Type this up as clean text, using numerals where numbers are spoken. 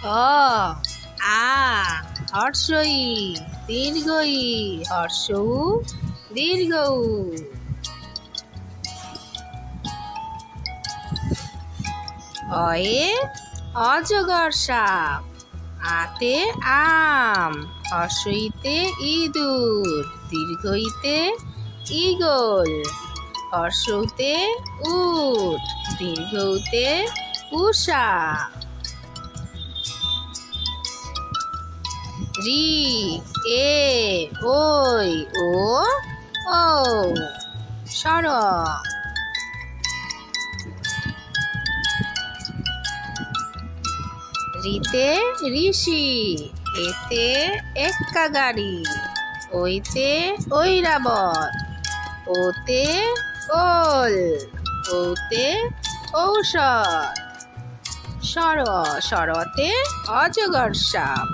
অ আ হর্ষই দীর্ঘই হর্ষৌ দীর্ঘৌ। অয়ে অজগর সাপ আতে আম হর্ষইতে ইঁদুর দীর্ঘইতে ঈগল হর্ষৌতে উট দীর্ঘৌতে উষা। রি এ ওই ও ও সর। রিতে ঋষি এতে এক্কা গাড়ি ওইতে ঐরাবত ওতে ওল ওতে ঔষধ। সর সরতে অজগর সাপ।